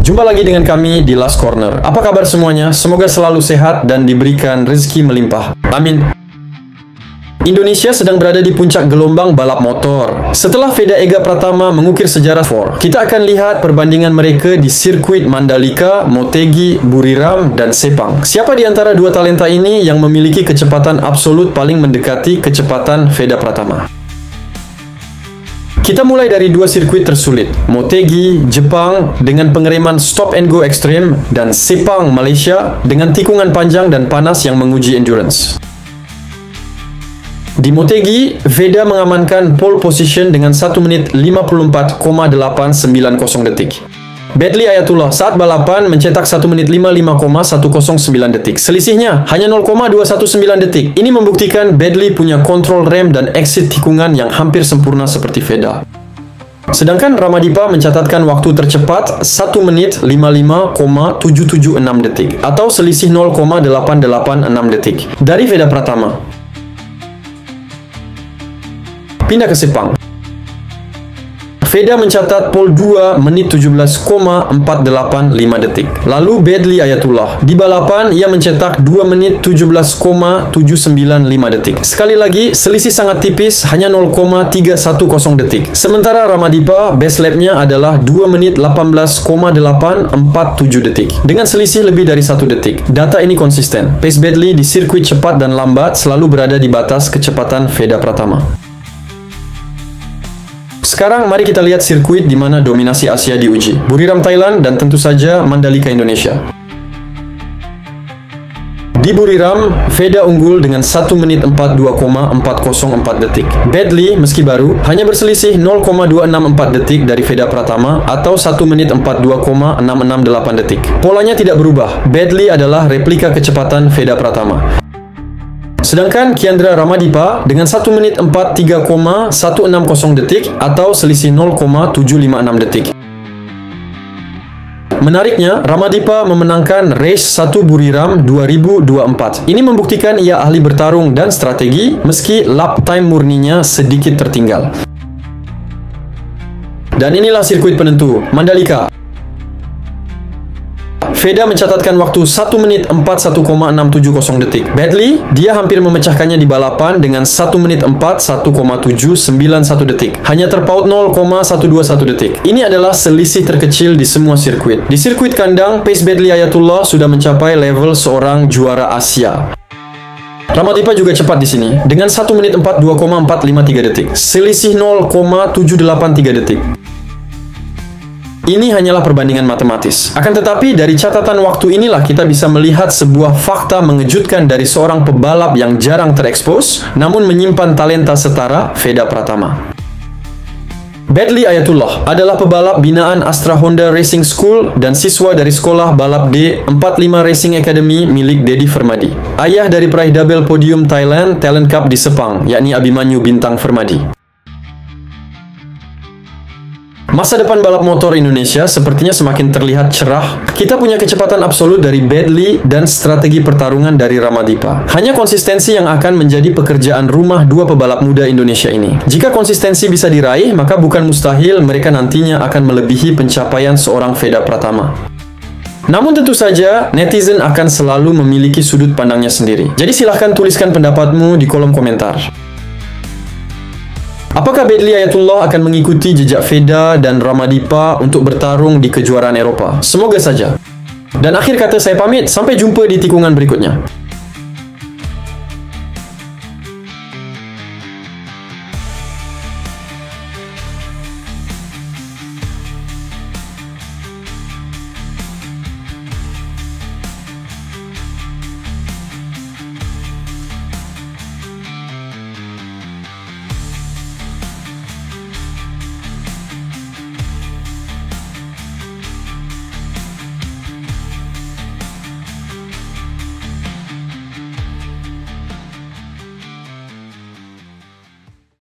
Jumpa lagi dengan kami di Last Corner. Apa kabar semuanya? Semoga selalu sehat dan diberikan rezeki melimpah. Amin. Indonesia sedang berada di puncak gelombang balap motor. Setelah Veda Ega Pratama mengukir sejarah F4, kita akan lihat perbandingan mereka di sirkuit Mandalika, Motegi, Buriram, dan Sepang. Siapa di antara dua talenta ini yang memiliki kecepatan absolut paling mendekati kecepatan Veda Pratama? Kita mulai dari dua sirkuit tersulit, Motegi, Jepang dengan pengereman stop and go ekstrim, dan Sepang, Malaysia dengan tikungan panjang dan panas yang menguji endurance. Di Motegi, Veda mengamankan pole position dengan 1 menit 54,890 detik. Badly Ayatullah saat balapan mencetak 1 menit 55,109 detik. Selisihnya hanya 0,219 detik. Ini membuktikan Badly punya kontrol rem dan exit tikungan yang hampir sempurna seperti Veda. Sedangkan Ramadipa mencatatkan waktu tercepat 1 menit 55,776 detik atau selisih 0,886 detik dari Veda Pratama. Pindah ke Sepang. Veda mencatat pole 2 menit 17,485 detik. Lalu Badly Ayatullah. Di balapan, ia mencetak 2 menit 17,795 detik. Sekali lagi, selisih sangat tipis, hanya 0,310 detik. Sementara Ramadipa, best lap-nya adalah 2 menit 18,847 detik. Dengan selisih lebih dari 1 detik. Data ini konsisten. Pace Badly di sirkuit cepat dan lambat selalu berada di batas kecepatan Veda Pratama. Sekarang mari kita lihat sirkuit di mana dominasi Asia diuji. Buriram Thailand dan tentu saja Mandalika Indonesia. Di Buriram, Veda unggul dengan 1 menit 42,404 detik. Badly, meski baru, hanya berselisih 0,264 detik dari Veda Pratama atau 1 menit 42,668 detik. Polanya tidak berubah. Badly adalah replika kecepatan Veda Pratama. Sedangkan Kiandra Ramadipa dengan 1 menit 43,160 detik atau selisih 0,756 detik. Menariknya, Ramadipa memenangkan race 1 Buriram 2024. Ini membuktikan ia ahli bertarung dan strategi meski lap time murninya sedikit tertinggal. Dan inilah sirkuit penentu, Mandalika. Veda mencatatkan waktu 1 menit 41,670 detik. Badly, dia hampir memecahkannya di balapan dengan 1 menit 41,791 detik. Hanya terpaut 0,121 detik. Ini adalah selisih terkecil di semua sirkuit. Di sirkuit kandang, pace Badly Ayatullah sudah mencapai level seorang juara Asia. Ramadipa juga cepat di sini dengan 1 menit 42,453 detik. Selisih 0,783 detik. Ini hanyalah perbandingan matematis. Akan tetapi, dari catatan waktu inilah kita bisa melihat sebuah fakta mengejutkan dari seorang pebalap yang jarang terekspos, namun menyimpan talenta setara Veda Pratama. Badly Ayatullah adalah pebalap binaan Astra Honda Racing School dan siswa dari sekolah balap D45 Racing Academy milik Dedi Fermadi. Ayah dari peraih double podium Thailand Talent Cup di Sepang, yakni Abimanyu Bintang Fermadi. Masa depan balap motor Indonesia sepertinya semakin terlihat cerah. Kita punya kecepatan absolut dari Badly dan strategi pertarungan dari Ramadipa. Hanya konsistensi yang akan menjadi pekerjaan rumah dua pebalap muda Indonesia ini. Jika konsistensi bisa diraih, maka bukan mustahil mereka nantinya akan melebihi pencapaian seorang Veda Pratama. Namun tentu saja, netizen akan selalu memiliki sudut pandangnya sendiri. Jadi silahkan tuliskan pendapatmu di kolom komentar. Apakah Badly Ayatullah akan mengikuti jejak Veda dan Ramadipa untuk bertarung di kejuaraan Eropa? Semoga saja. Dan akhir kata saya pamit, sampai jumpa di tikungan berikutnya.